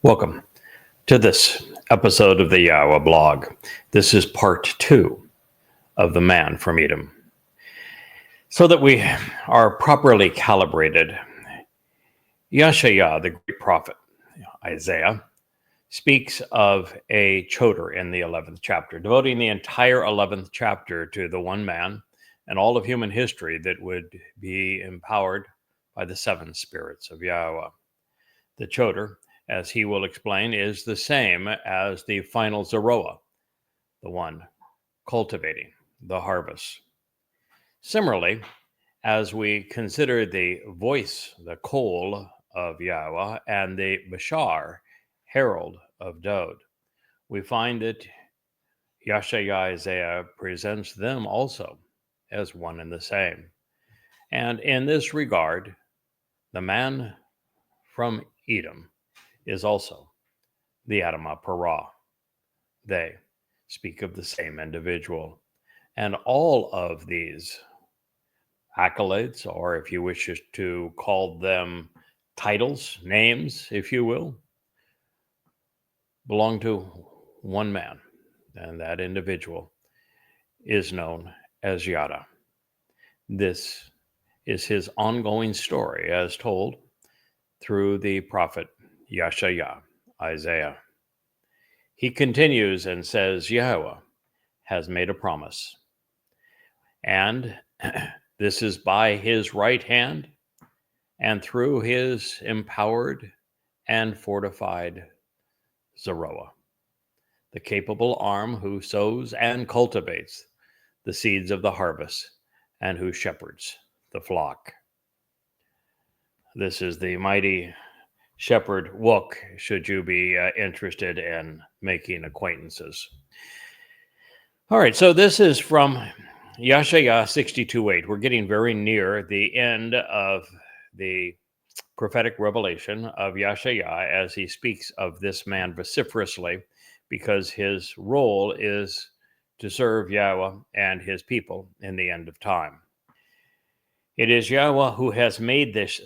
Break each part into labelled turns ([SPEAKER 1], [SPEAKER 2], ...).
[SPEAKER 1] Welcome to this episode of the YAHOWAH blog. This is part 2 of The Man from Edom. So that we are properly calibrated, Yeshayah, the great prophet, Isaiah, speaks of a choder in the 11th chapter, devoting the entire 11th chapter to the one man and all of human history that would be empowered by the 7 spirits of YAHOWAH. The choder, as he will explain, is the same as the final Zeroah, the one cultivating the harvest. Similarly, as we consider the voice, the call of YAHOWAH, and the Bashar, herald of Dod, we find that Yeshayah Isaiah presents them also as one and the same. And in this regard, the man from Edom is also the Edom Part. They speak of the same individual. And all of these accolades, or if you wish to call them titles, names, if you will, belong to one man. And that individual is known as Yada. This is his ongoing story as told through the prophet Yeshayah Isaiah. He continues and says, YAHOWAH has made a promise, and this is by his right hand and through his empowered and fortified Zeroah, the capable arm who sows and cultivates the seeds of the harvest and who shepherds the flock. This is the mighty shepherd Wook, should you be interested in making acquaintances. All right, so this is from Yeshayah 62:8. We're getting very near the end of the prophetic revelation of Yeshayah as he speaks of this man vociferously, because his role is to serve YAHOWAH and his people in the end of time. It is YAHOWAH who has made this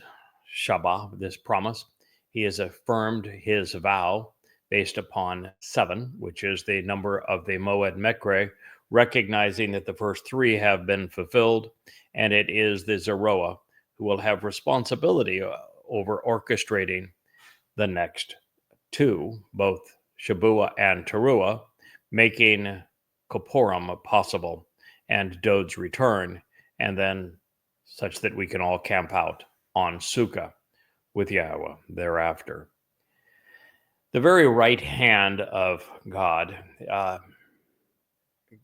[SPEAKER 1] Shabat, this promise. He has affirmed his vow based upon 7, which is the number of the Moed Mekre, recognizing that the first 3 have been fulfilled, and it is the Zeroah who will have responsibility over orchestrating the next 2, both Shabuah and Teruah, making Kippurim possible and Dod's return, and then such that we can all camp out on Sukkah with YAHOWAH thereafter. The very right hand of God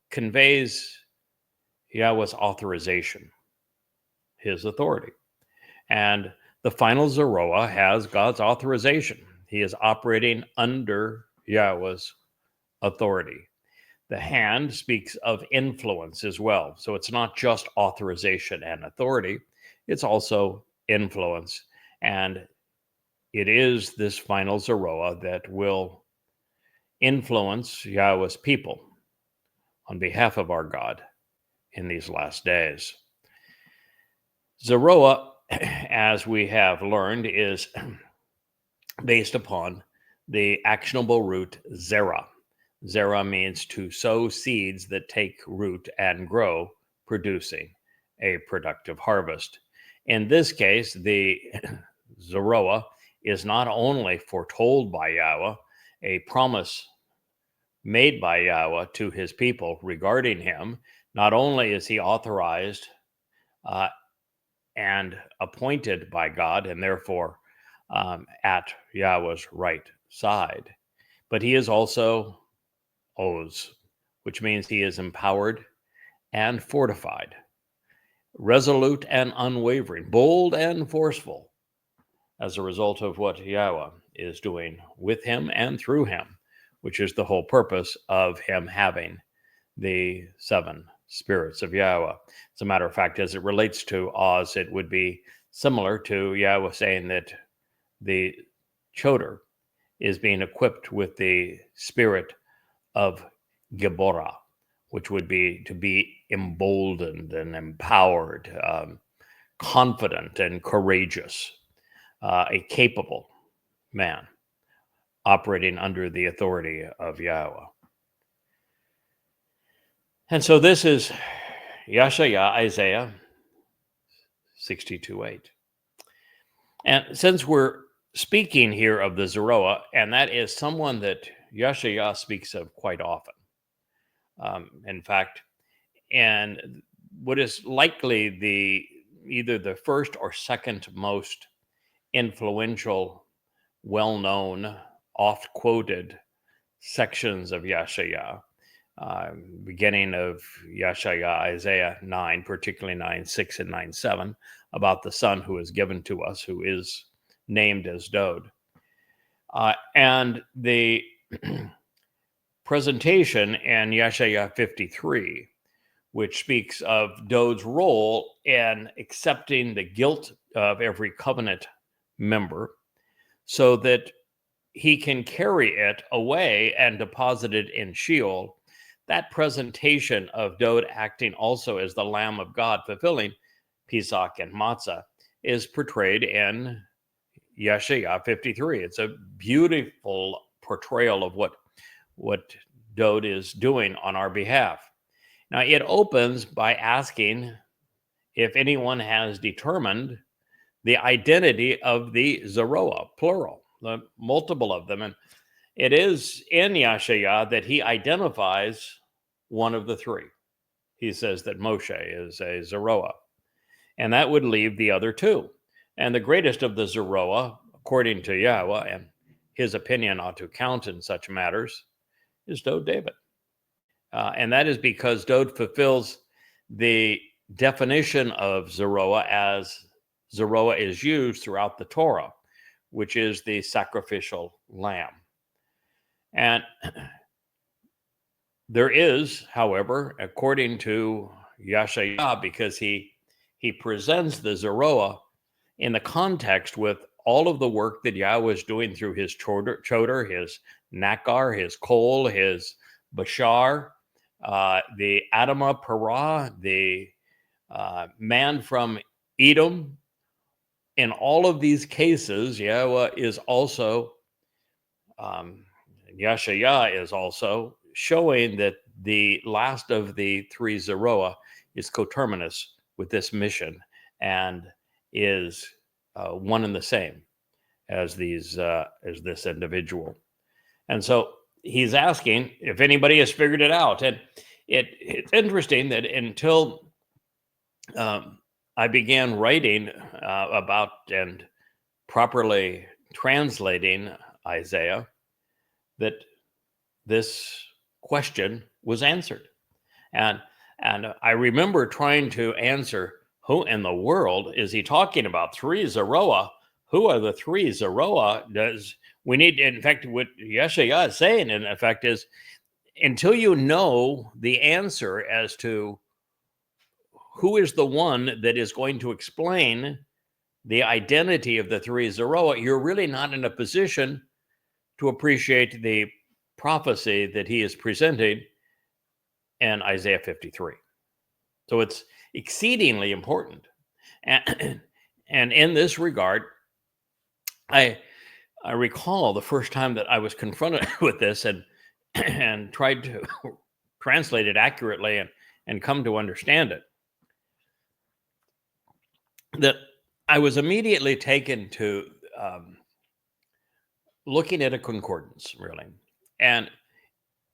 [SPEAKER 1] conveys YAHOWAH's authorization, his authority. And the final Zeroah has God's authorization. He is operating under YAHOWAH's authority. The hand speaks of influence as well. So it's not just authorization and authority, it's also influence. And it is this final Zeroah that will influence YAHOWAH's people on behalf of our God in these last days. Zeroah, as we have learned, is based upon the actionable root zerah. Zerah means to sow seeds that take root and grow, producing a productive harvest. In this case, the Zeroah is not only foretold by YAHOWAH, a promise made by YAHOWAH to his people regarding him. Not only is he authorized and appointed by God, and therefore at YAHOWAH's right side, but he is also Oz, which means he is empowered and fortified, resolute and unwavering, bold and forceful, as a result of what YAHOWAH is doing with him and through him, which is the whole purpose of him having the 7 spirits of YAHOWAH. As a matter of fact, as it relates to Oz, it would be similar to YAHOWAH saying that the choder is being equipped with the spirit of Giborah, which would be to be emboldened and empowered, confident and courageous, a capable man operating under the authority of Yahowah. And so this is Yahowah, Isaiah 62:8. And since we're speaking here of the Zeroah, and that is someone that Yahowah speaks of quite often. In fact, and what is likely either the first or second most influential, well-known, oft-quoted sections of Yahowah, beginning of Yahowah, Isaiah 9, particularly 9:6 and 9:7, about the son who is given to us, who is named as Dod. And the presentation in Yahowah 53, which speaks of Dod's role in accepting the guilt of every covenant member so that he can carry it away and deposit it in Sheol. That presentation of Dod acting also as the Lamb of God, fulfilling Pesach and Matzah, is portrayed in Yahowah 53. It's a beautiful portrayal of what Dod is doing on our behalf. Now, it opens by asking if anyone has determined the identity of the Zeroah, plural, the multiple of them. And it is in Yahowah that he identifies one of the three. He says that Moshe is a Zeroah, and that would leave the other two. And the greatest of the Zeroah, according to Yahowah, and his opinion ought to count in such matters, is Dod David. And that is because Dod fulfills the definition of Zeroah as Zeroah is used throughout the Torah, which is the sacrificial lamb. And there is, however, according to Yahowah, because he presents the Zeroah in the context with all of the work that Yahweh is doing through his Choder, his Nakar, his Kol, his Bashar, the Adamah Parah, the man from Edom. In all of these cases, Yahweh is also, Yahowah is also showing that the last of the three Zeroah is coterminous with this mission and is one and the same as this individual. And so he's asking if anybody has figured it out. And it's interesting that until I began writing about and properly translating Isaiah, that this question was answered. And I remember trying to answer, who in the world is he talking about? Three Zeroah? Who are the three Zeroah? We need, in fact, what Yahowah is saying, in effect, is until you know the answer as to who is the one that is going to explain the identity of the three Zeroah, you're really not in a position to appreciate the prophecy that he is presenting in Isaiah 53. So it's exceedingly important. And in this regard, I recall the first time that I was confronted with this and tried to translate it accurately and come to understand it, that I was immediately taken to looking at a concordance, really. And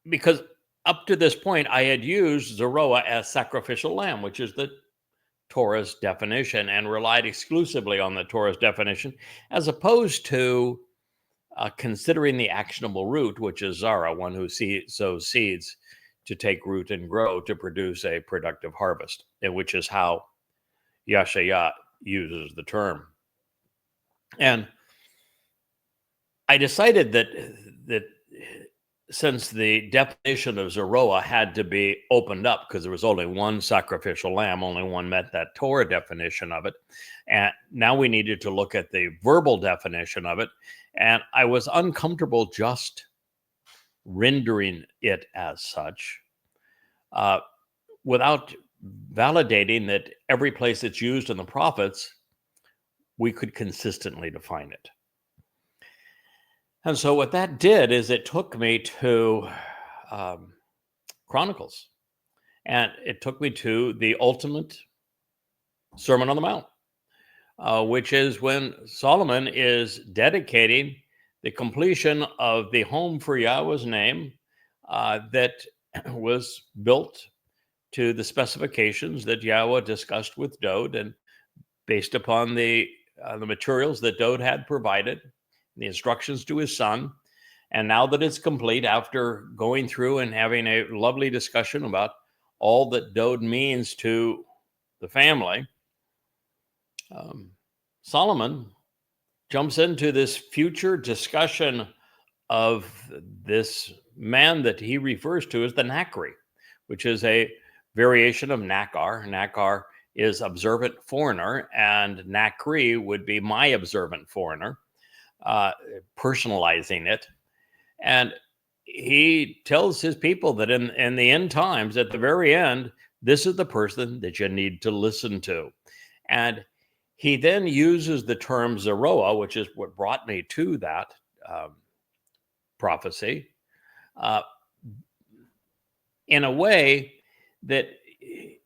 [SPEAKER 1] because up to this point, I had used Zeroah as sacrificial lamb, which is the Torah's definition, and relied exclusively on the Torah's definition, as opposed to considering the actionable root, which is Zara, one who sows seeds to take root and grow to produce a productive harvest, and which is how Yahowah uses the term. And I decided that since the definition of Zeroah had to be opened up because there was only one sacrificial lamb, only one met that Torah definition of it, and now we needed to look at the verbal definition of it, and I was uncomfortable just rendering it as such without validating that every place it's used in the prophets, we could consistently define it. And so what that did is it took me to Chronicles, and it took me to the ultimate Sermon on the Mount, which is when Solomon is dedicating the completion of the home for Yahweh's name that was built to the specifications that Yahweh discussed with Dode, and based upon the materials that Dode had provided, the instructions to his son. And now that it's complete, after going through and having a lovely discussion about all that Dode means to the family, Solomon jumps into this future discussion of this man that he refers to as the Nakri, which is a variation of Nakar. Nakar is observant foreigner, and Nakri would be my observant foreigner, personalizing it. And he tells his people that in the end times, at the very end, this is the person that you need to listen to. And he then uses the term Zeroah, which is what brought me to that prophecy, in a way that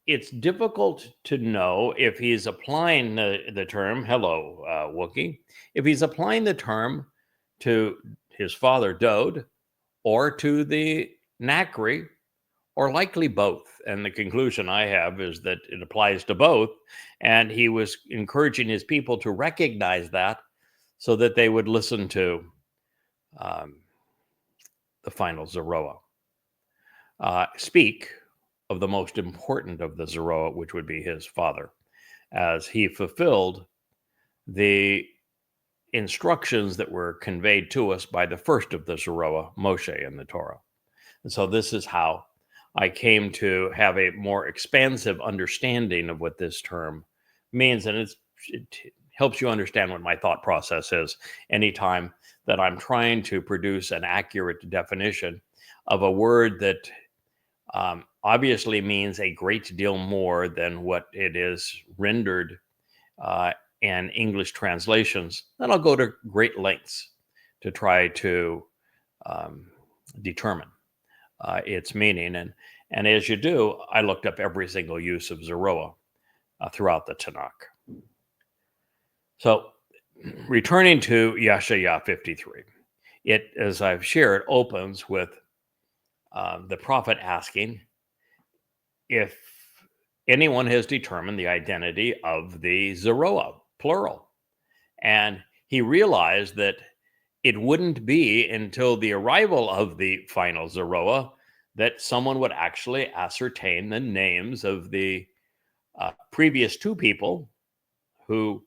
[SPEAKER 1] it's difficult to know if he's applying the term, hello, Wookie, if he's applying the term to his father, Dode, or to the Nakri, or likely both. And the conclusion I have is that it applies to both. And he was encouraging his people to recognize that so that they would listen to the final Zeroah. Speak of the most important of the Zeroah, which would be his father, as he fulfilled the instructions that were conveyed to us by the first of the Zeroah, Moshe, in the Torah. And so this is how I came to have a more expansive understanding of what this term means. And it helps you understand what my thought process is anytime that I'm trying to produce an accurate definition of a word that obviously means a great deal more than what it is rendered in English translations. Then I'll go to great lengths to try to determine its meaning. And as you do, I looked up every single use of Zeroah throughout the Tanakh. So returning to Yahowah 53, it, as I've shared, opens with the prophet asking if anyone has determined the identity of the Zeroah, plural. And he realized that it wouldn't be until the arrival of the final Zeroah that someone would actually ascertain the names of the previous two people who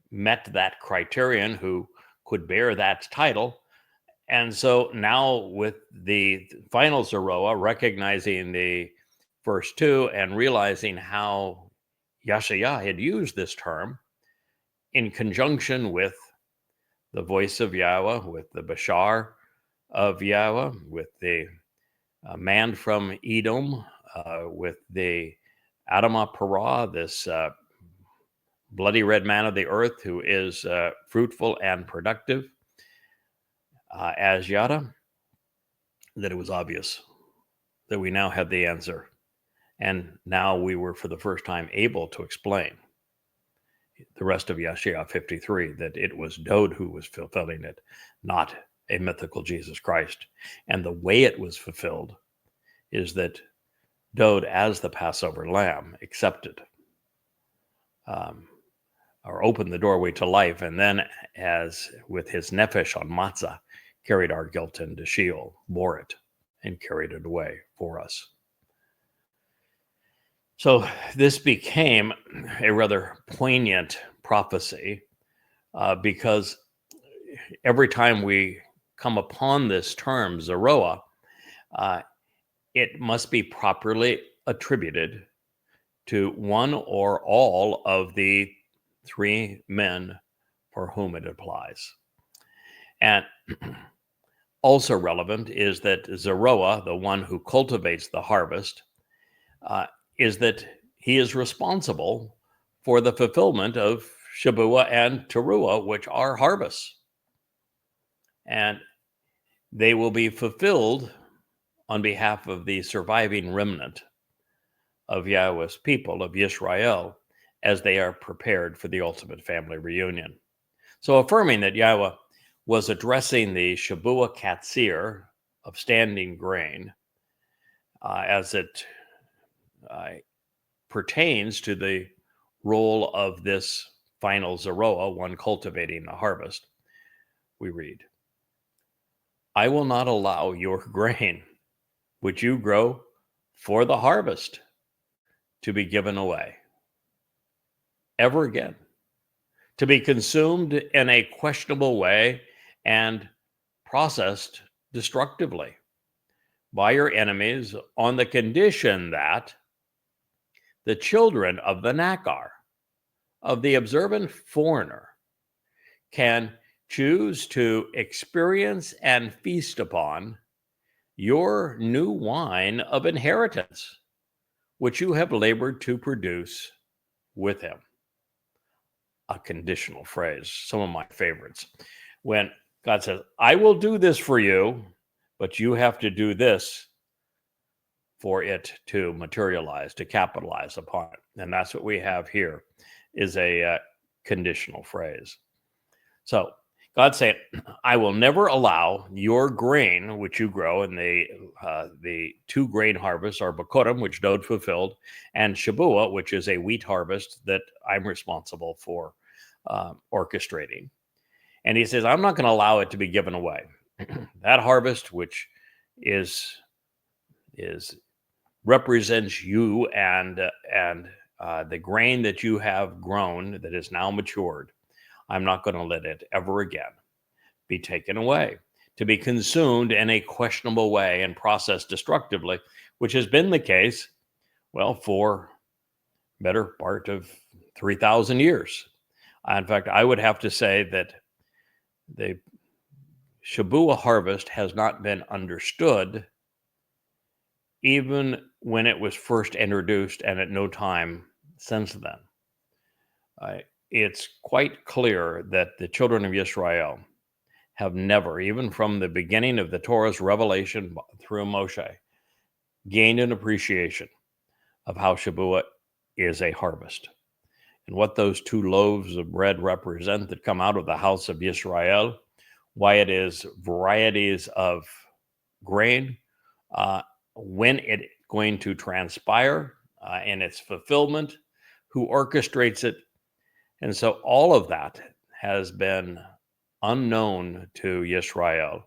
[SPEAKER 1] met that criterion, who could bear that title. And so now with the final Zeroah, recognizing the first two and realizing how Yahowah had used this term in conjunction with the voice of Yahweh, with the Bashar of Yahweh, with the man from Edom, with the Edom Part Two, this bloody red man of the earth who is fruitful and productive as Yada, that it was obvious that we now had the answer. And now we were for the first time able to explain the rest of Yahowah 53, that it was Dode who was fulfilling it, not a mythical Jesus Christ. And the way it was fulfilled is that Dode, as the Passover lamb, accepted or opened the doorway to life, and then as with his nefesh on matzah, carried our guilt into Sheol, bore it, and carried it away for us. So this became a rather poignant prophecy because every time we come upon this term, Zeroah, it must be properly attributed to one or all of the three men for whom it applies. And also relevant is that Zeroah, the one who cultivates the harvest, is that he is responsible for the fulfillment of Shabuah and Teruah, which are harvests. and they will be fulfilled on behalf of the surviving remnant of Yahweh's people, of Yisrael, as they are prepared for the ultimate family reunion. So affirming that Yahweh was addressing the Shavua Katsir of standing grain as it pertains to the role of this final Zeroah, one cultivating the harvest, we read, I will not allow your grain, which you grow for the harvest, to be given away ever again, to be consumed in a questionable way and processed destructively by your enemies on the condition that the children of the Nakar, of the observant foreigner, can choose to experience and feast upon your new wine of inheritance, which you have labored to produce with him. A conditional phrase, some of my favorites. When God says, I will do this for you, but you have to do this for it to materialize, to capitalize upon it. And that's what we have here, is a conditional phrase. So God said, I will never allow your grain, which you grow, and the two grain harvests are Bakurim, which Dode fulfilled, and Shavua, which is a wheat harvest that I'm responsible for orchestrating. And he says, I'm not going to allow it to be given away. That harvest, which is represents you and the grain that you have grown that is now matured, I'm not going to let it ever again be taken away, to be consumed in a questionable way and processed destructively, which has been the case, well, for better part of 3,000 years. In fact, I would have to say that the Shavua harvest has not been understood even when it was first introduced, and at no time since then. It's quite clear that the children of Israel have never, even from the beginning of the Torah's revelation through Moshe, gained an appreciation of how Shavua is a harvest and what those two loaves of bread represent that come out of the house of Yisrael, why it is varieties of grain, when it's going to transpire in its fulfillment, who orchestrates it. And so all of that has been unknown to Yisrael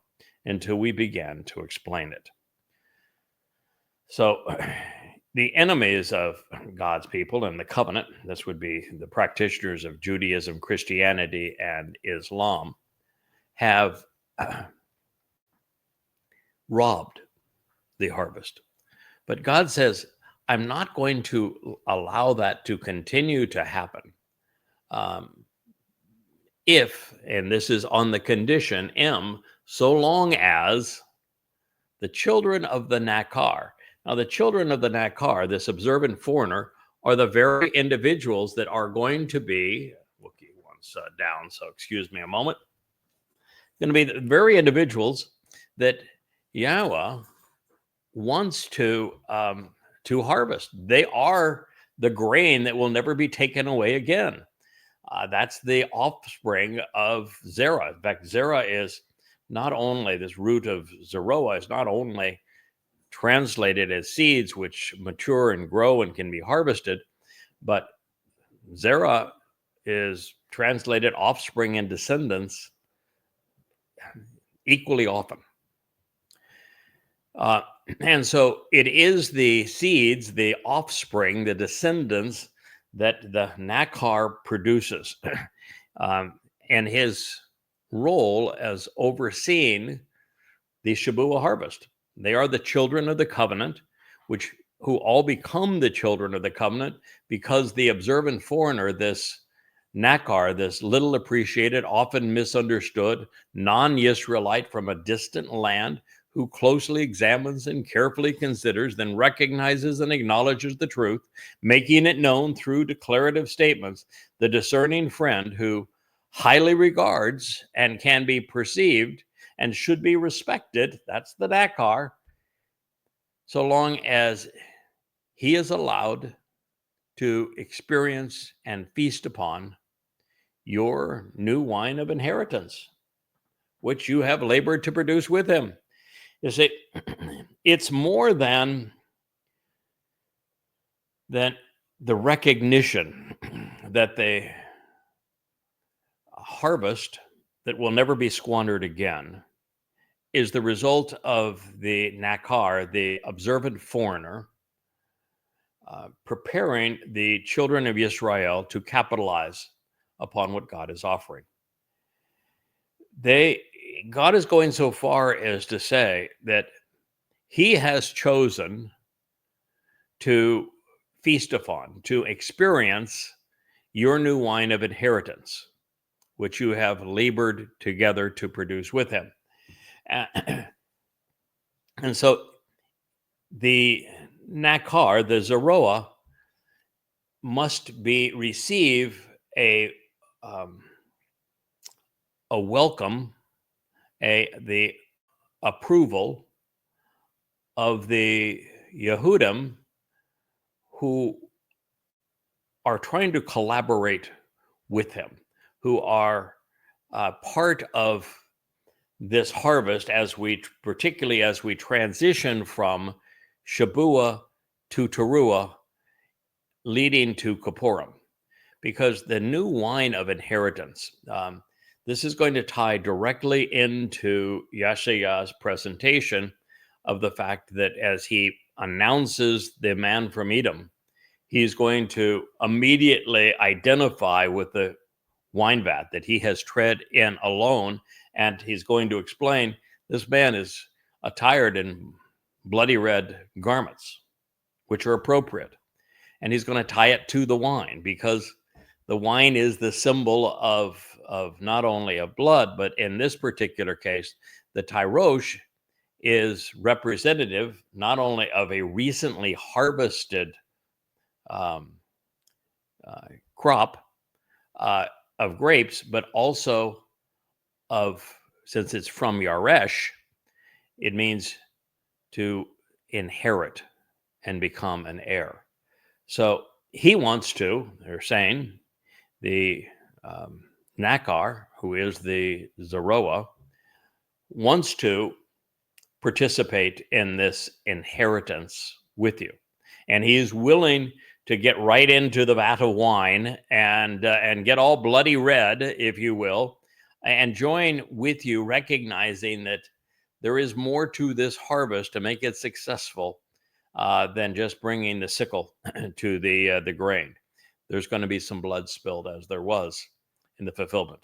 [SPEAKER 1] until we began to explain it. So the enemies of God's people and the covenant, this would be the practitioners of Judaism, Christianity, and Islam, have robbed the harvest. But God says, I'm not going to allow that to continue to happen. If, and this is on the condition M, so long as the children of the Nakar. Now, the children of the Nakar, this observant foreigner, are the very individuals that are going to be, Wookie one's down, so excuse me a moment, going to be the very individuals that Yahweh wants to harvest. They are the grain that will never be taken away again. That's the offspring of Zerah. In fact, Zerah is not only, this root of Zeroah is not only translated as seeds which mature and grow and can be harvested, but Zerah is translated offspring and descendants equally often. And so it is the seeds, the offspring, the descendants that the Nakar produces. And his role as overseeing the Shavua harvest. They are the children of the covenant, who all become the children of the covenant because the observant foreigner, this Nakar, this little appreciated, often misunderstood, non-Yisraelite from a distant land, who closely examines and carefully considers, then recognizes and acknowledges the truth, making it known through declarative statements, the discerning friend who highly regards and can be perceived and should be respected. That's the Nakar, so long as he is allowed to experience and feast upon your new wine of inheritance, which you have labored to produce with him. You see, it's more than the recognition that the harvest that will never be squandered again is the result of the Nakar, the observant foreigner, preparing the children of Israel to capitalize upon what God is offering. God is going so far as to say that he has chosen to feast upon, to experience your new wine of inheritance, which you have labored together to produce with him. And so the Nakar, the Zeroah, must receive a welcome, the approval of the Yehudim who are trying to collaborate with him, who are part of this harvest particularly as we transition from Shabua to Towrah, leading to Kippurim, because the new wine of inheritance, this is going to tie directly into Yahowah's presentation of the fact that as he announces the man from Edom, he's going to immediately identify with the wine vat that he has tread in alone, and he's going to explain this man is attired in bloody red garments, which are appropriate. And he's going to tie it to the wine, because the wine is the symbol of not only of blood, but in this particular case, the tyrosh is representative not only of a recently harvested crop of grapes, but also since it's from Yaresh, it means to inherit and become an heir. So he wants to, they're saying, the Nakar, who is the Zeroah, wants to participate in this inheritance with you. And he's willing to get right into the vat of wine and get all bloody red, if you will, and join with you, recognizing that there is more to this harvest to make it successful than just bringing the sickle to the grain. There's going to be some blood spilled, as there was in the fulfillment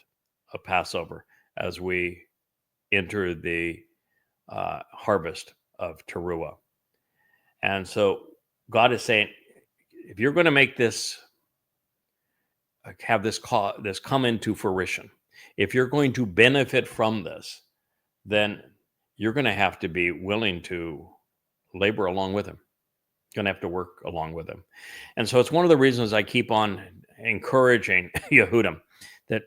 [SPEAKER 1] of Passover, as we enter the harvest of Towrah. And so God is saying, if you're going to make this, have this come into fruition, if you're going to benefit from this, then you're going to have to be willing to labor along with him. You're going to have to work along with him. And so it's one of the reasons I keep on encouraging Yehudim that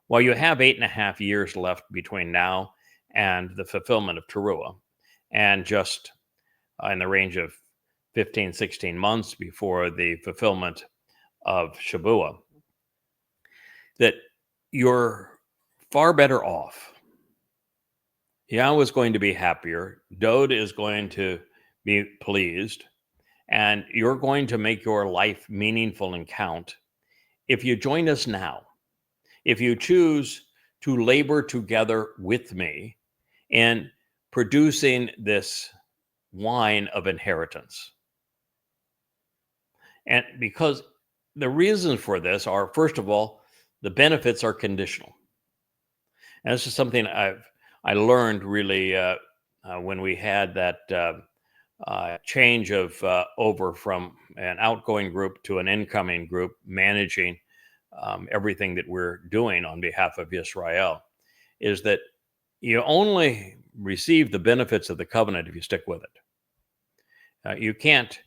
[SPEAKER 1] while you have 8.5 years left between now and the fulfillment of Towrah, and just in the range of 15, 16 months before the fulfillment of Shabua, that you're far better off. Yahweh is going to be happier. Dode is going to be pleased. And you're going to make your life meaningful and count if you join us now. If you choose to labor together with me in producing this wine of inheritance. And because the reasons for this are, first of all, the benefits are conditional. And this is something I learned really when we had that change of over from an outgoing group to an incoming group, managing everything that we're doing on behalf of Israel, is that you only receive the benefits of the covenant if you stick with it. You can't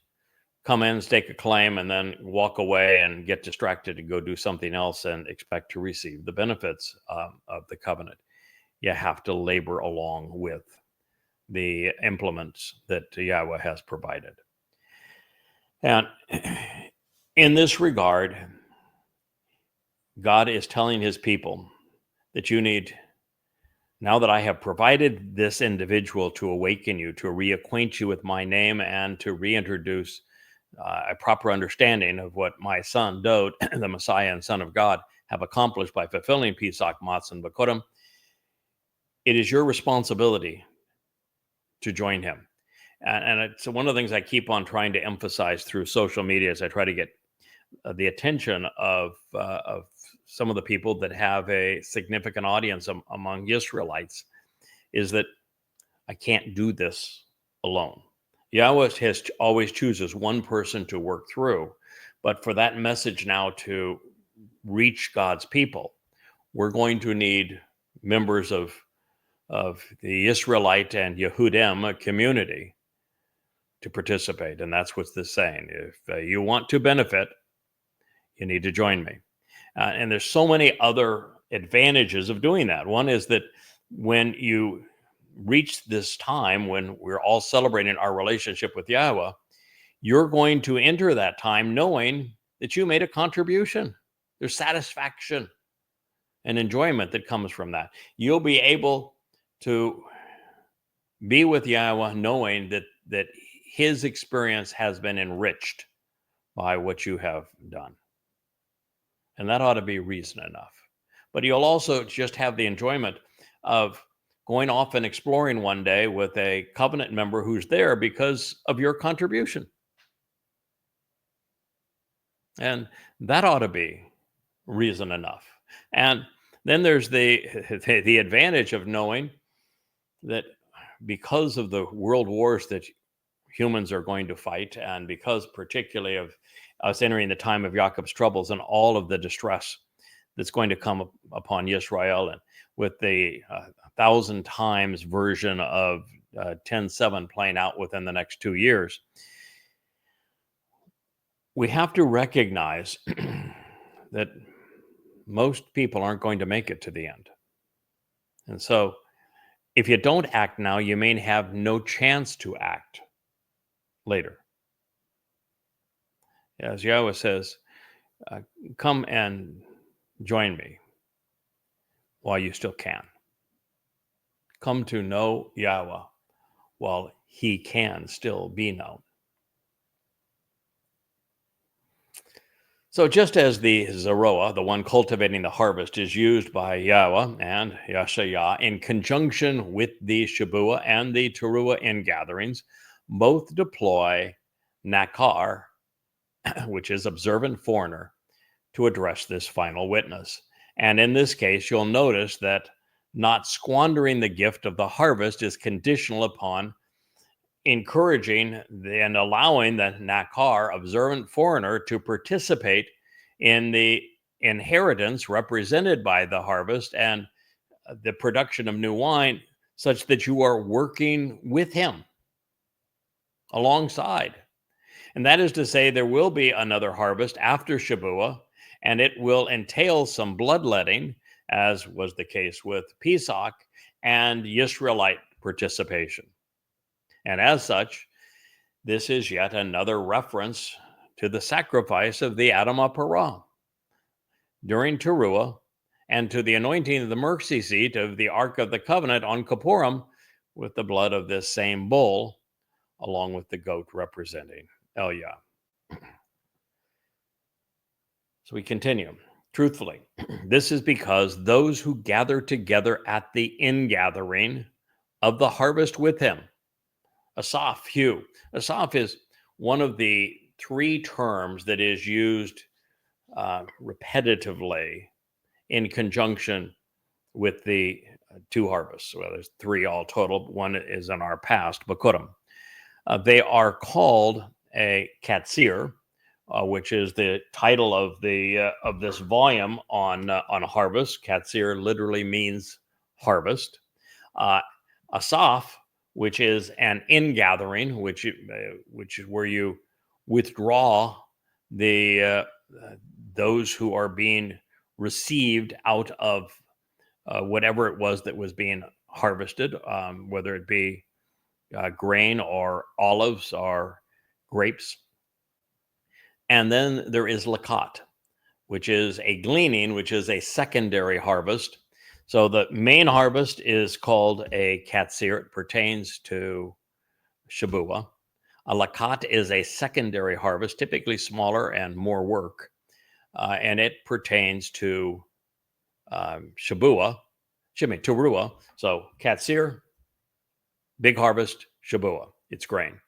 [SPEAKER 1] come in, stake a claim, and then walk away and get distracted and go do something else and expect to receive the benefits of the covenant. you have to labor along with the implements that Yahweh has provided. And in this regard, God is telling his people that you need, now that I have provided this individual to awaken you, to reacquaint you with my name, and to reintroduce a proper understanding of what my son, Dod, the Messiah and Son of God, have accomplished by fulfilling Pesach, Matzah, and Bikurim, it is your responsibility to join him. And it's one of the things I keep on trying to emphasize through social media as I try to get the attention of some of the people that have a significant audience among Israelites, is that I can't do this alone. Yahweh always chooses one person to work through, but for that message now to reach God's people, we're going to need members of the Israelite and Yehudim community to participate. And that's what this is saying. If you want to benefit, you need to join me. And there's so many other advantages of doing that. One is that when you reach this time when we're all celebrating our relationship with Yahweh, you're going to enter that time knowing that you made a contribution. There's satisfaction and enjoyment that comes from that. You'll be able to be with Yahweh knowing that his experience has been enriched by what you have done. And that ought to be reason enough. But you'll also just have the enjoyment of going off and exploring one day with a covenant member who's there because of your contribution. And that ought to be reason enough. And then there's the advantage of knowing that because of the world wars that humans are going to fight, and because particularly of us entering the time of Jacob's troubles and all of the distress that's going to come upon Israel, and with the 1,000 times version of 10:7 playing out within the next 2 years, we have to recognize that most people aren't going to make it to the end. And so if you don't act now, you may have no chance to act later. As Yahweh says, come and join me while you still can. Come to know Yahweh while he can still be known. So just as the Zeroah, the one cultivating the harvest, is used by Yahweh and Yashayah in conjunction with the Shabuah and the Teruah in gatherings, both deploy Nakar, which is observant foreigner, to address this final witness. And in this case, you'll notice that not squandering the gift of the harvest is conditional upon encouraging and allowing the Nakar, observant foreigner, to participate in the inheritance represented by the harvest and the production of new wine, such that you are working with him alongside. And that is to say, there will be another harvest after Shabuah, and it will entail some bloodletting, as was the case with Pesach, and Yisraelite participation. And as such, this is yet another reference to the sacrifice of the Edom Part during Teruah, and to the anointing of the mercy seat of the Ark of the Covenant on Kippurim with the blood of this same bull, along with the goat representing Elia. So we continue. Truthfully, this is because those who gather together at the ingathering of the harvest with him, Asaph, Hugh. Asaph is one of the three terms that is used repetitively in conjunction with the two harvests. Well, there's three all total. One is in our past, Bikurim. They are called a katsir, which is the title of this volume on harvest. Katsir literally means harvest. Asaph, which is an ingathering, which is where you withdraw the those who are being received out of whatever it was that was being harvested, whether it be grain or olives or grapes. And then there is lakat, which is a gleaning, which is a secondary harvest. So the main harvest is called a katsir. It pertains to Shabuah. A lakat is a secondary harvest, typically smaller and more work, and it pertains to Shabuah, Teruah. So katsir, big harvest, Shabuah, it's grain.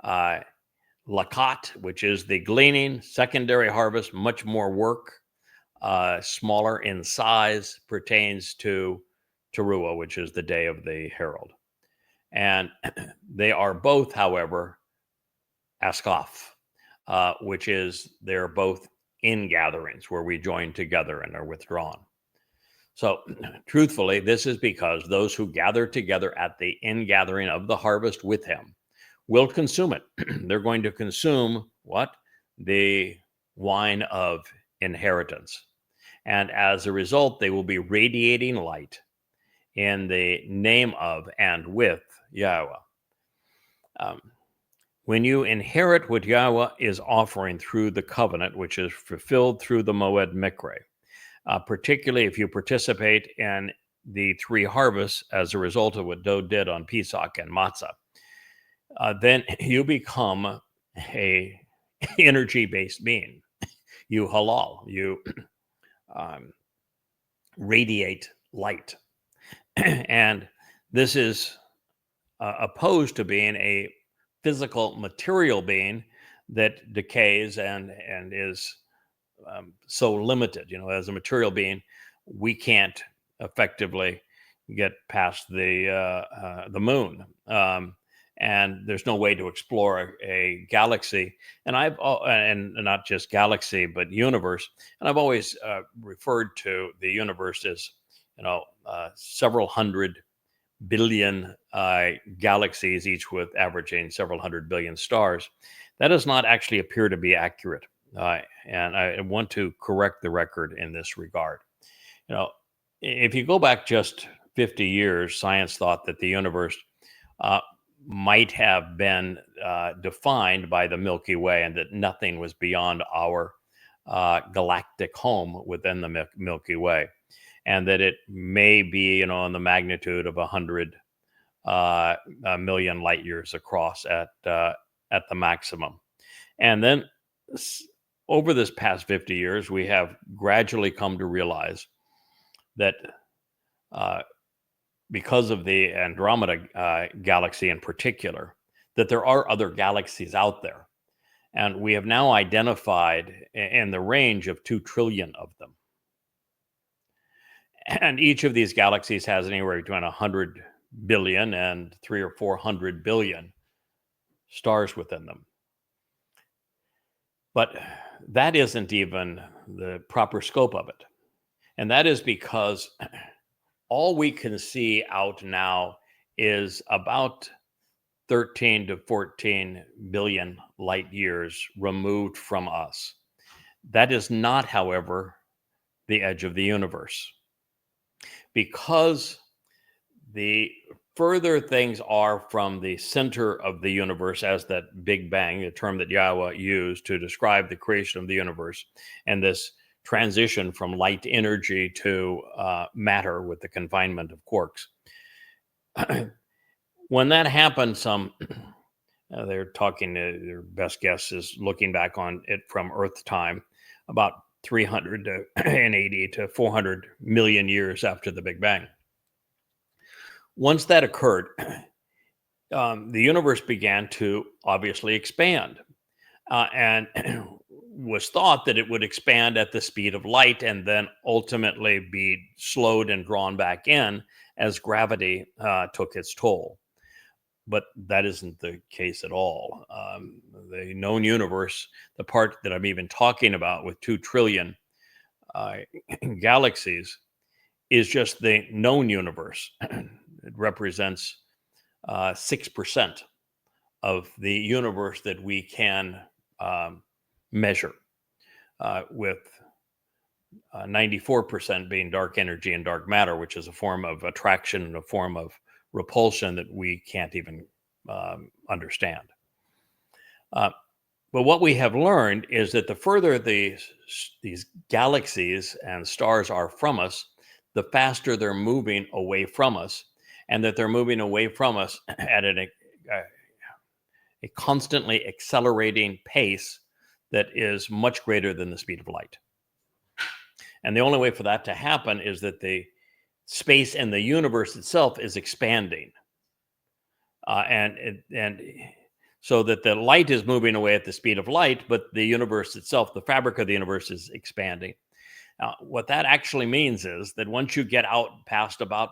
[SPEAKER 1] Lakat, which is the gleaning, secondary harvest, much more work, smaller in size, pertains to Teruah, which is the day of the herald. And they are both, however, askaf, which is they're both in gatherings where we join together and are withdrawn. So truthfully, this is because those who gather together at the ingathering of the harvest with him will consume it. They're going to consume what? The wine of inheritance. And as a result, they will be radiating light in the name of and with Yahowah. When you inherit what Yahowah is offering through the covenant, which is fulfilled through the Moed Mikre, particularly if you participate in the three harvests as a result of what Dod did on Pesach and Matzah, then you become a energy-based being. You halal, you radiate light. And this is opposed to being a physical material being that decays and is so limited. As a material being, we can't effectively get past the moon. And there's no way to explore a galaxy. And and not just galaxy, but universe. And I've always referred to the universe as, several hundred billion galaxies, each with averaging several hundred billion stars. That does not actually appear to be accurate. And I want to correct the record in this regard. If you go back just 50 years, science thought that the universe might have been defined by the Milky Way and that nothing was beyond our galactic home within the Milky Way. And that it may be, in the magnitude of 100 million light years across at the maximum. And then over this past 50 years, we have gradually come to realize that because of the Andromeda galaxy in particular, that there are other galaxies out there. And we have now identified in the range of 2 trillion of them. And each of these galaxies has anywhere between 100 billion and 300 or 400 billion stars within them. But that isn't even the proper scope of it. And that is because all we can see out now is about 13 to 14 billion light years removed from us. That is not, however, the edge of the universe. Because the further things are from the center of the universe, as that Big Bang, a term that Yahowah used to describe the creation of the universe, and this transition from light energy to matter with the confinement of quarks. When that happened, they're talking, their best guess is looking back on it from Earth time, about 380 to 400 million years after the Big Bang. Once that occurred, the universe began to obviously expand, and was thought that it would expand at the speed of light and then ultimately be slowed and drawn back in as gravity took its toll. But that isn't the case at all. The known universe, the part that I'm even talking about with 2 trillion galaxies, is just the known universe. It represents 6% of the universe that we can measure with 94% being dark energy and dark matter, which is a form of attraction and a form of repulsion that we can't even understand. But what we have learned is that the further these galaxies and stars are from us, the faster they're moving away from us, and that they're moving away from us at a constantly accelerating pace that is much greater than the speed of light. And the only way for that to happen is that the space and the universe itself is expanding. And so that the light is moving away at the speed of light, but the universe itself, the fabric of the universe, is expanding. What that actually means is that once you get out past about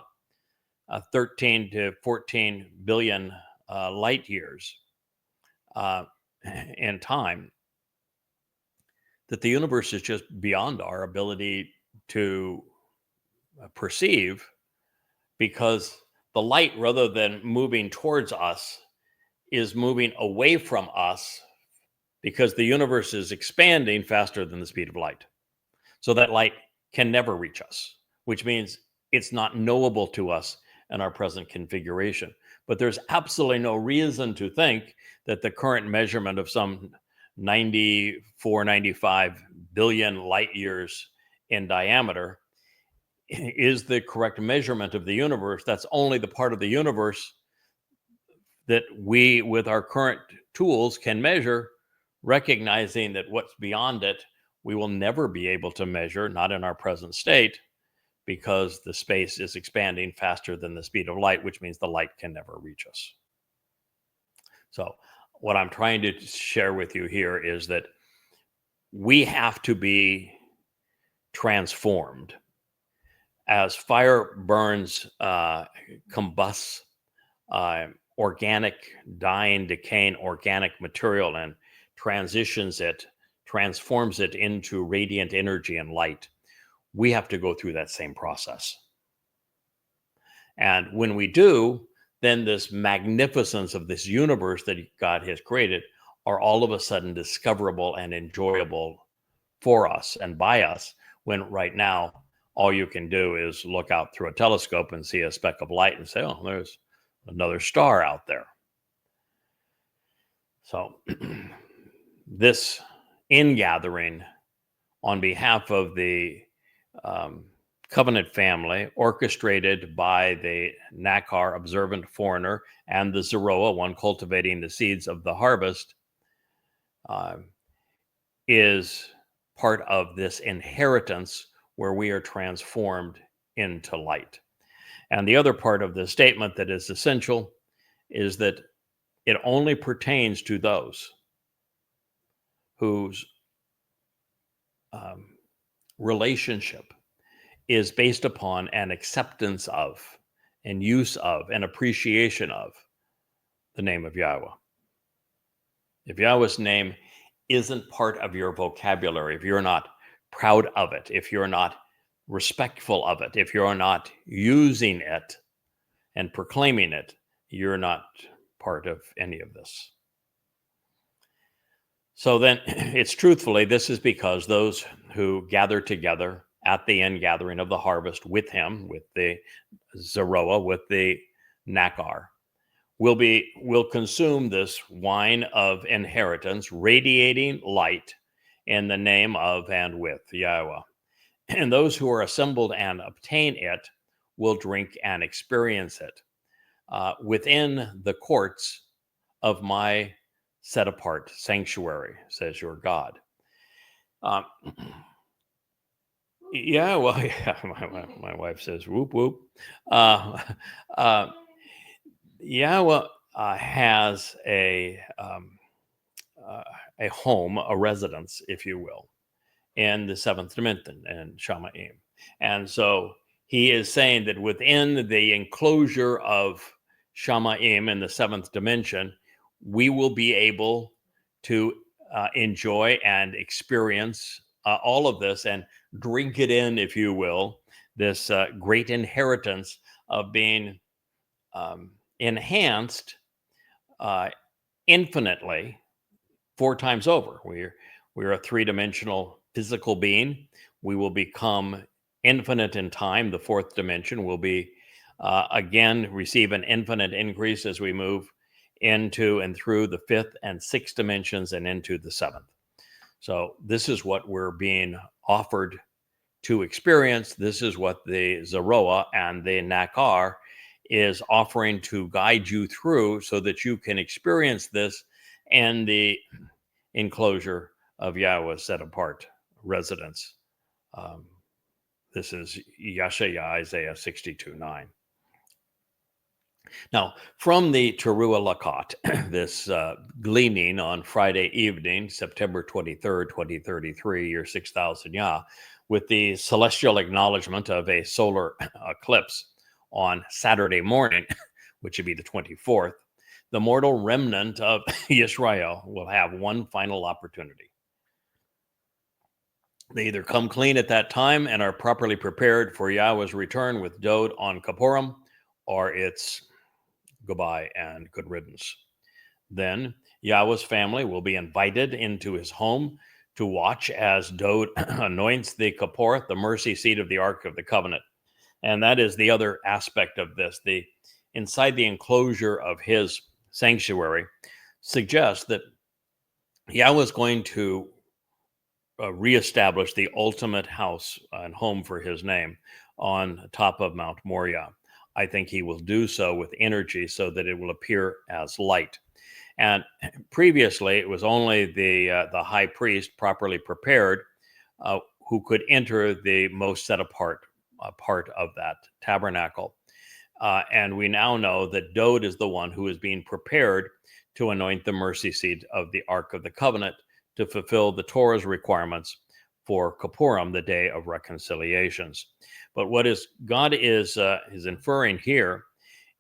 [SPEAKER 1] 13 to 14 billion light years in time, that the universe is just beyond our ability to perceive, because the light, rather than moving towards us, is moving away from us, because the universe is expanding faster than the speed of light. So that light can never reach us, which means it's not knowable to us in our present configuration. But there's absolutely no reason to think that the current measurement of some 94, 95 billion light years in diameter is the correct measurement of the universe. That's only the part of the universe that we, with our current tools, can measure, recognizing that what's beyond it, we will never be able to measure, not in our present state, because the space is expanding faster than the speed of light, which means the light can never reach us. So what I'm trying to share with you here is that we have to be transformed. As fire burns, combusts organic, dying, decaying organic material and transforms it into radiant energy and light, we have to go through that same process. And when we do, then this magnificence of this universe that God has created are all of a sudden discoverable and enjoyable for us and by us, when right now all you can do is look out through a telescope and see a speck of light and say, oh, there's another star out there. So this ingathering on behalf of the covenant family, orchestrated by the Nakar, observant foreigner, and the Zeroah, one cultivating the seeds of the harvest, is part of this inheritance where we are transformed into light. And the other part of the statement that is essential is that it only pertains to those whose relationship is based upon an acceptance of and use of and appreciation of the name of Yahweh. If Yahweh's name isn't part of your vocabulary, if you're not proud of it, if you're not respectful of it, if you're not using it and proclaiming it, you're not part of any of this. So then it's truthfully, this is because those who gather together at the end gathering of the harvest with him, with the Zeroah, with the Nakar, will consume this wine of inheritance, radiating light in the name of and with Yahweh. And those who are assembled and obtain it will drink and experience it within the courts of my set apart sanctuary, says your God. Yeah, well, yeah, my wife says, whoop, whoop. Yahweh has a home, a residence, if you will, in the seventh dimension, and Shamaim. And so he is saying that within the enclosure of Shamaim in the seventh dimension, we will be able to enjoy and experience all of this and drink it in, if you will, this great inheritance of being enhanced infinitely 4 times over. We're a three-dimensional physical being. We will become infinite in time. The fourth dimension will be, again, receive an infinite increase as we move into and through the fifth and sixth dimensions and into the seventh. So this is what we're being offered to experience. This is what the Zeroah and the Nakar is offering to guide you through so that you can experience this and the enclosure of Yahweh's set apart residence. This is Yashayah, Isaiah 62:9. Now, from the Teruah Lakot, this gleaning on Friday evening, September 23rd, 2033, year 6000 Yah, with the celestial acknowledgement of a solar eclipse on Saturday morning, which would be the 24th, the mortal remnant of Israel will have one final opportunity. They either come clean at that time and are properly prepared for Yahweh's return with Dode on Kippurim, or it's goodbye and good riddance. Then Yahweh's family will be invited into his home to watch as Dode anoints the Kipporeth, the mercy seat of the Ark of the Covenant. And that is the other aspect of this. Inside the enclosure of his sanctuary suggests that Yahweh is going to reestablish the ultimate house and home for his name on top of Mount Moriah. I think he will do so with energy so that it will appear as light. And previously, it was only the high priest, properly prepared, who could enter the most set apart part of that tabernacle. And we now know that Dode is the one who is being prepared to anoint the mercy seat of the Ark of the Covenant to fulfill the Torah's requirements for Kippurim, the day of reconciliations. But what God is inferring here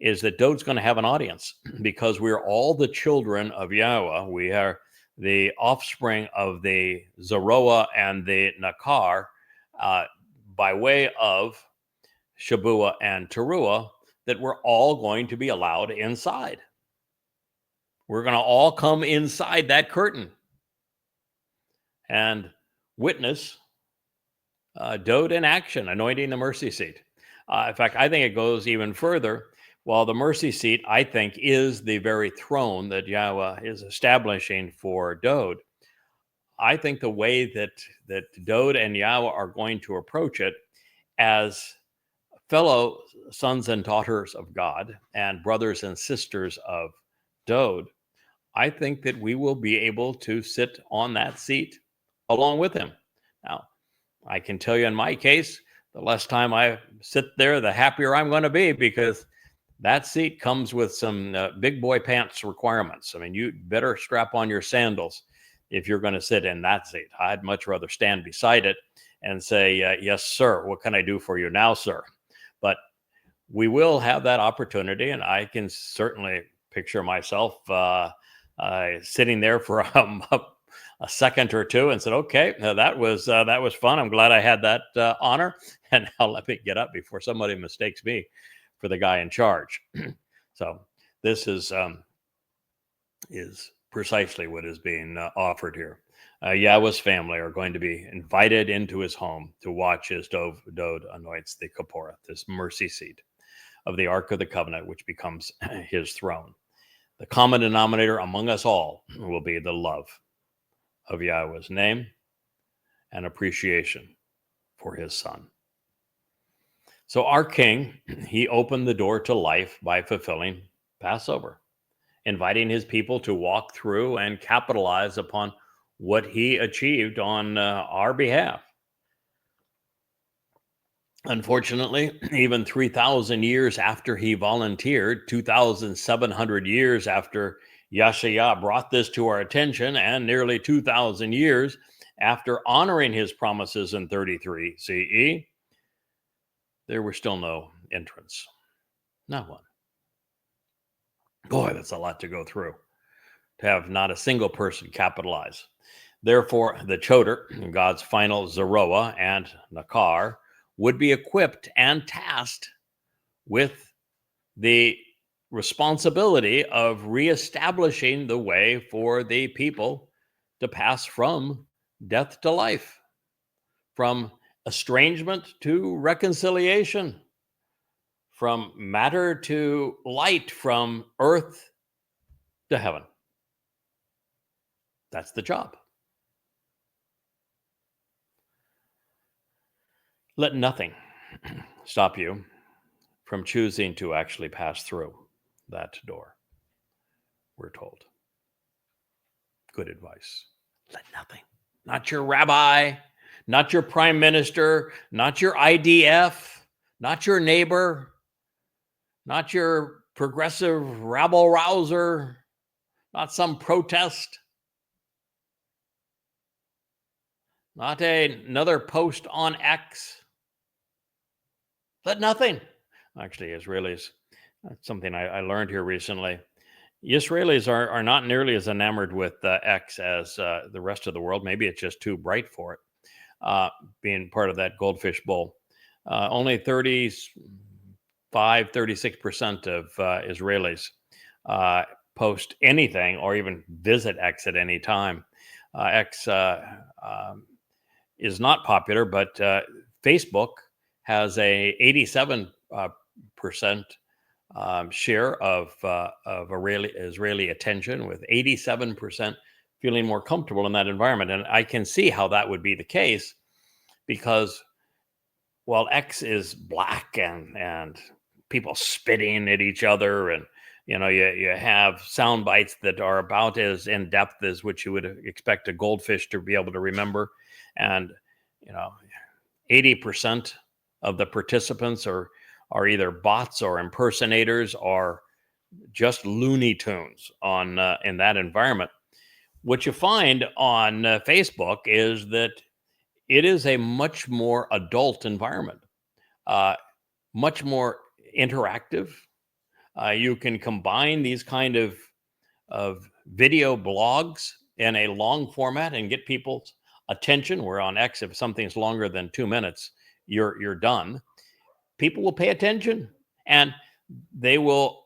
[SPEAKER 1] is that Dode's going to have an audience because we're all the children of Yahweh. We are the offspring of the Zeroah and the Nakar by way of Shabuah and Teruah, that we're all going to be allowed inside. We're going to all come inside that curtain and witness Dode in action, anointing the mercy seat. In fact, I think it goes even further. While the mercy seat, I think, is the very throne that Yahweh is establishing for Dode, I think the way that Dode and Yahweh are going to approach it as fellow sons and daughters of God and brothers and sisters of Dode, I think that we will be able to sit on that seat along with him. Now, I can tell you in my case, the less time I sit there, the happier I'm going to be, because that seat comes with some big boy pants requirements. I mean, you better strap on your sandals if you're going to sit in that seat. I'd much rather stand beside it and say, yes, sir. What can I do for you now, sir? But we will have that opportunity, and I can certainly picture myself sitting there for a second or two and said, okay, that was fun. I'm glad I had that honor. And now let me get up before somebody mistakes me for the guy in charge. So this is precisely what is being offered here. Yahweh's family are going to be invited into his home to watch as Dode anoints the Kipporeth, this mercy seat of the Ark of the Covenant, which becomes his throne. The common denominator among us all will be the love of Yahweh's name and appreciation for his son. So our king, he opened the door to life by fulfilling Passover, inviting his people to walk through and capitalize upon what he achieved on our behalf. Unfortunately, even 3,000 years after he volunteered, 2,700 years after Yashayah brought this to our attention, and nearly 2,000 years after honoring his promises in 33 CE, there were still no entrants. Not one. Boy, that's a lot to go through, to have not a single person capitalize. Therefore, the Choder, God's final Zeroah and Nakar, would be equipped and tasked with the responsibility of reestablishing the way for the people to pass from death to life, from estrangement to reconciliation, from matter to light, from earth to heaven. That's the job. Let nothing stop you from choosing to actually pass through that door, we're told. Good advice. Let nothing. Not your rabbi, not your prime minister, not your IDF, not your neighbor, not your progressive rabble-rouser, not some protest, not another post on X. Let nothing. Actually, Israelis, that's something I learned here recently. Israelis are not nearly as enamored with X as the rest of the world. Maybe it's just too bright for it, being part of that goldfish bowl. Only 36% of Israelis post anything or even visit X at any time. X is not popular, but Facebook has a 87% share of Israeli attention, with 87% feeling more comfortable in that environment. And I can see how that would be the case, because while X is black and people spitting at each other, and you have sound bites that are about as in depth as what you would expect a goldfish to be able to remember, and 80% of the participants are either bots or impersonators or just Looney Tunes on in that environment. What you find on Facebook is that it is a much more adult environment, much more interactive. You can combine these kind of video blogs in a long format and get people's attention. Where on X, if something's longer than 2 minutes, you're done. People will pay attention, and they will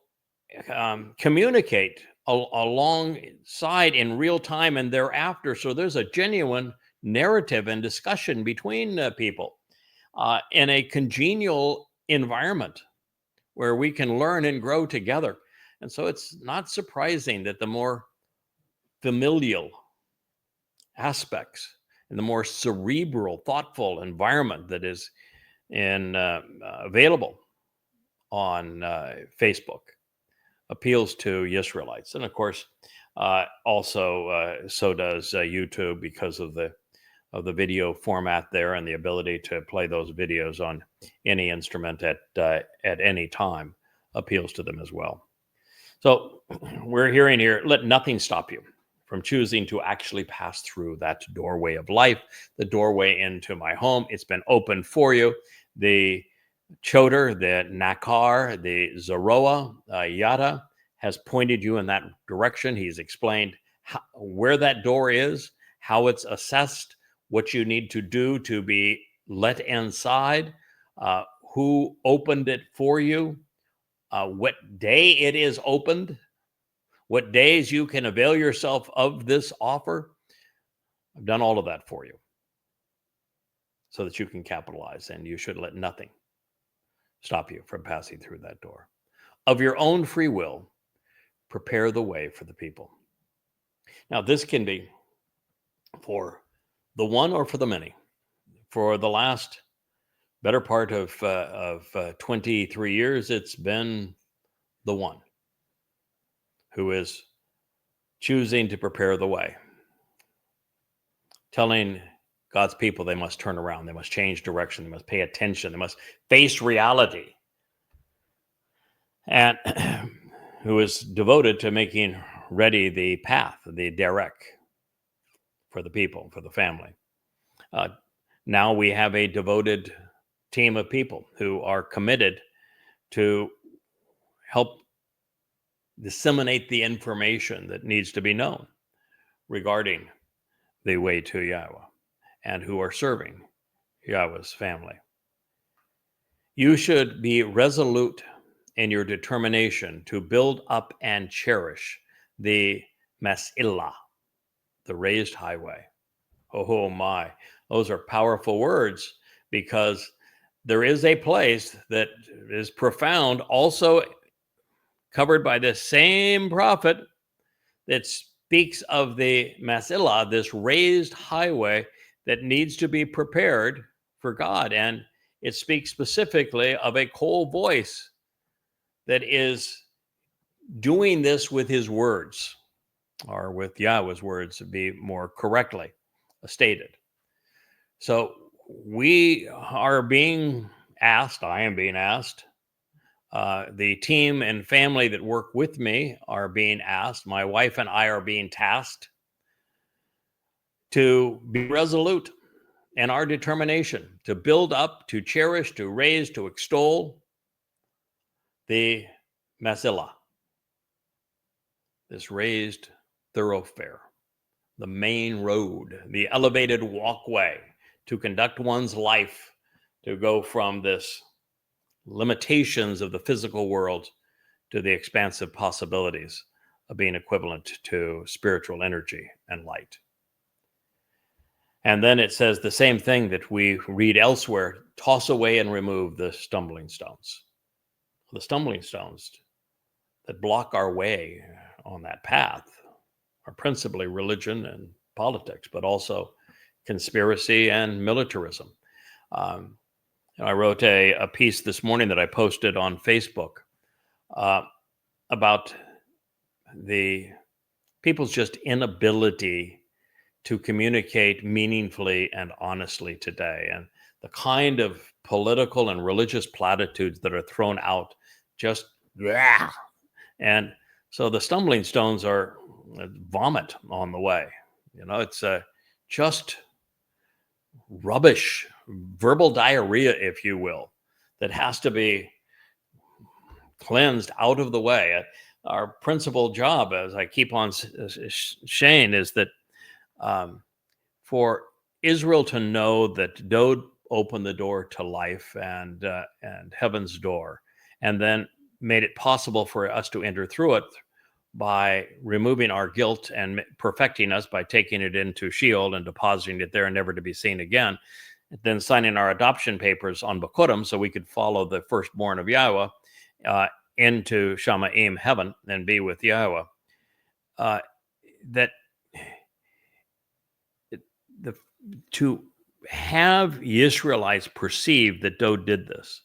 [SPEAKER 1] communicate alongside in real time and thereafter. So there's a genuine narrative and discussion between people in a congenial environment where we can learn and grow together. And so it's not surprising that the more familial aspects and the more cerebral, thoughtful environment that is available on Facebook appeals to Israelites. And of course, also so does YouTube, because of the video format there and the ability to play those videos on any instrument at any time appeals to them as well. So we're hearing here, let nothing stop you from choosing to actually pass through that doorway of life, the doorway into my home. It's been open for you. The Choder, the Nakar, the Zeroah, Yada has pointed you in that direction. He's explained where that door is, how it's assessed, what you need to do to be let inside, who opened it for you, what day it is opened, what days you can avail yourself of this offer. I've done all of that for you so that you can capitalize, and you should let nothing stop you from passing through that door. Of your own free will, prepare the way for the people. Now, this can be for the one or for the many. For the last better part of 23 years, it's been the one who is choosing to prepare the way, telling God's people they must turn around, they must change direction, they must pay attention, they must face reality, and who is devoted to making ready the path, the derek, for the people, for the family. Now we have a devoted team of people who are committed to help disseminate the information that needs to be known regarding the way to Yahowah, and who are serving Yahweh's family. You should be resolute in your determination to build up and cherish the Mesilah, the raised highway, Oh my, those are powerful words, because there is a place that is profound, also covered by this same prophet, that speaks of the Masilah, this raised highway that needs to be prepared for God. And it speaks specifically of a cold voice that is doing this with his words, or with Yahweh's words to be more correctly stated. So we are being asked, I am being asked, the team and family that work with me are being asked, my wife and I are being tasked to be resolute in our determination to build up, to cherish, to raise, to extol the Masilah, this raised thoroughfare, the main road, the elevated walkway to conduct one's life, to go from this limitations of the physical world to the expansive possibilities of being equivalent to spiritual energy and light. And then it says the same thing that we read elsewhere: toss away and remove the stumbling stones. The stumbling stones that block our way on that path are principally religion and politics, but also conspiracy and militarism. I wrote a piece this morning that I posted on Facebook about the people's just inability to communicate meaningfully and honestly today, and the kind of political and religious platitudes that are thrown out, just and so the stumbling stones are vomit on the way. It's just rubbish, verbal diarrhea, if you will, that has to be cleansed out of the way. Our principal job, as I keep on saying, is that for Israel to know that Dode opened the door to life and heaven's door, and then made it possible for us to enter through it by removing our guilt and perfecting us by taking it into Sheol and depositing it there and never to be seen again, then signing our adoption papers on Bekurim so we could follow the firstborn of Yahweh into Shamaim, heaven, and be with Yahweh. To have Israelites perceive that Dode did this,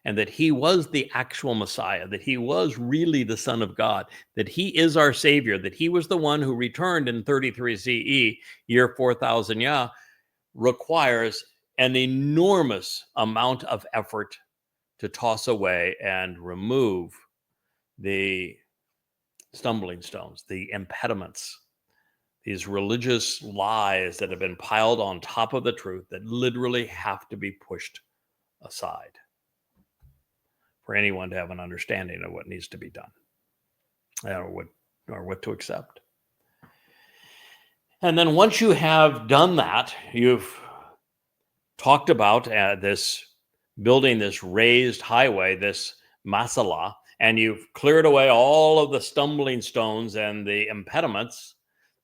[SPEAKER 1] and that he was the actual Messiah, that he was really the Son of God, that he is our Savior, that he was the one who returned in 33 CE, year 4000 Yah, requires an enormous amount of effort to toss away and remove the stumbling stones, the impediments, these religious lies that have been piled on top of the truth that literally have to be pushed aside for anyone to have an understanding of what needs to be done, or what to accept. And then once you have done that, you've talked about this building this raised highway, this Masilah, and you've cleared away all of the stumbling stones and the impediments.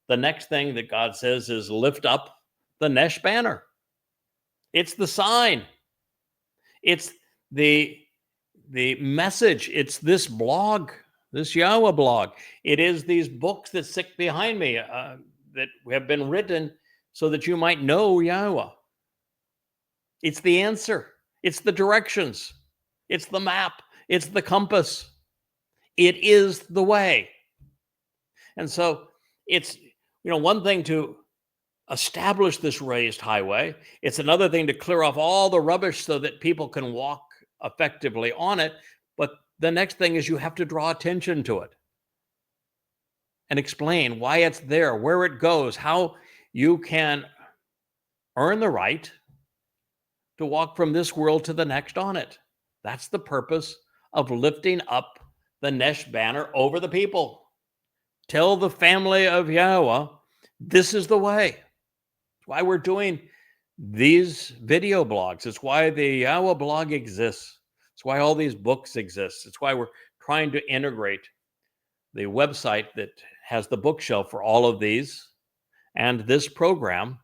[SPEAKER 1] The next thing that God says is lift up the Nesh banner. It's the sign. It's the message. It's this blog, this Yahowah blog. It is these books that sit behind me that have been written so that you might know Yahowah. It's the answer. It's the directions. It's the map. It's the compass. It is the way. And so it's, one thing to establish this raised highway. It's another thing to clear off all the rubbish so that people can walk effectively on it. But the next thing is you have to draw attention to it and explain why it's there, where it goes, how you can earn the right to walk from this world to the next on it. That's the purpose of lifting up the Nesh banner over the people. Tell the family of Yahowah, this is the way. It's why we're doing these video blogs. It's why the Yahowah blog exists. It's why all these books exist. It's why we're trying to integrate the website that has the bookshelf for all of these and this program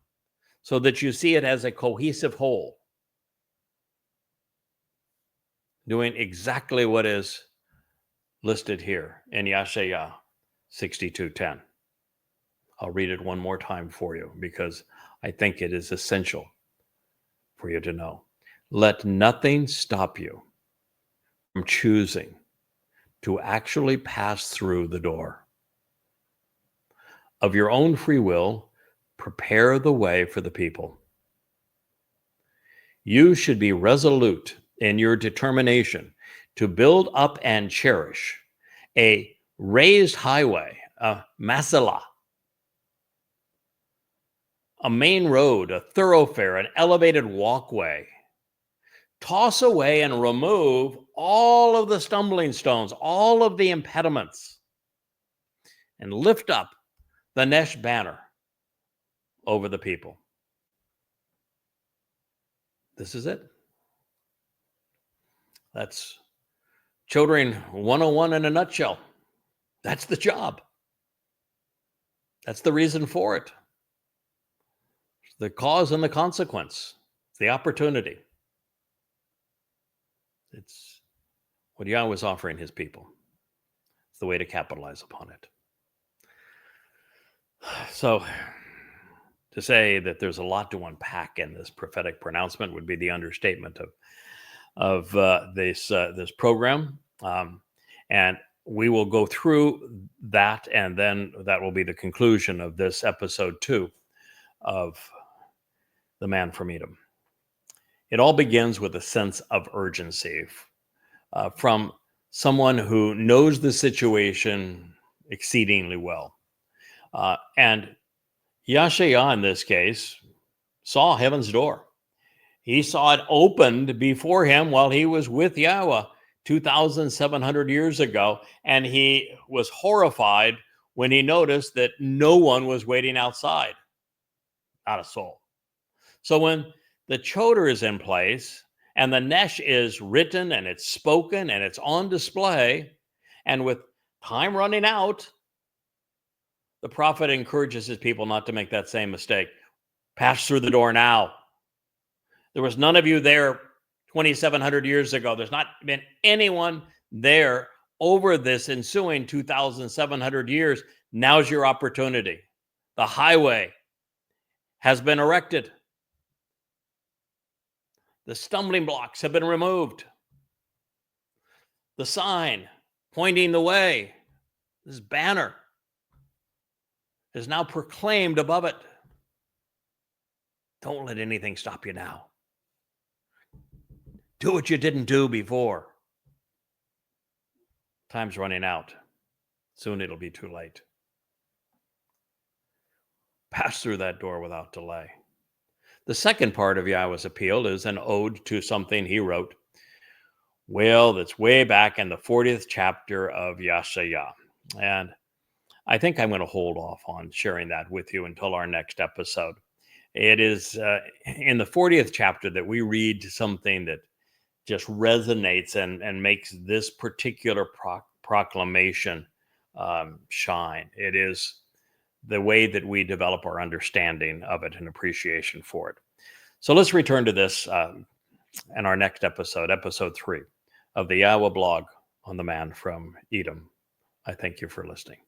[SPEAKER 1] so that you see it as a cohesive whole, doing exactly what is listed here in Yashayah 62:10. I'll read it one more time for you because I think it is essential for you to know. Let nothing stop you from choosing to actually pass through the door. Of your own free will, prepare the way for the people. You should be resolute in your determination to build up and cherish a raised highway, a masala, a main road, a thoroughfare, an elevated walkway. Toss away and remove all of the stumbling stones, all of the impediments, and lift up the Nesh banner over the people. This is it. That's Children 101 in a nutshell. That's the job. That's the reason for it. The cause and the consequence, the opportunity. It's what Yahweh is offering his people. It's the way to capitalize upon it. So, to say that there's a lot to unpack in this prophetic pronouncement would be the understatement of this program. And we will go through that, and then that will be the conclusion of this episode 2 of The Man from Edom. It all begins with a sense of urgency from someone who knows the situation exceedingly well. And Yashayah, in this case, saw heaven's door. He saw it opened before him while he was with Yahweh 2,700 years ago, and he was horrified when he noticed that no one was waiting outside. Not a soul. So when the Towrah is in place, and the Nesh is written, and it's spoken, and it's on display, and with time running out, the prophet encourages his people not to make that same mistake. Pass through the door now. There was none of you there 2,700 years ago. There's not been anyone there over this ensuing 2,700 years. Now's your opportunity. The highway has been erected. The stumbling blocks have been removed. The sign pointing the way, this banner, is now proclaimed above it. Don't let anything stop you now. Do what you didn't do before. Time's running out. Soon it'll be too late. Pass through that door without delay. The second part of Yahweh's appeal is an ode to something he wrote. Well, that's way back in the 40th chapter of Yashayah. And I think I'm going to hold off on sharing that with you until our next episode. It is in the 40th chapter that we read something that just resonates and makes this particular proclamation shine. It is the way that we develop our understanding of it and appreciation for it. So let's return to this in our next episode, episode 3 of the Yahowah blog on the Man from Edom. I thank you for listening.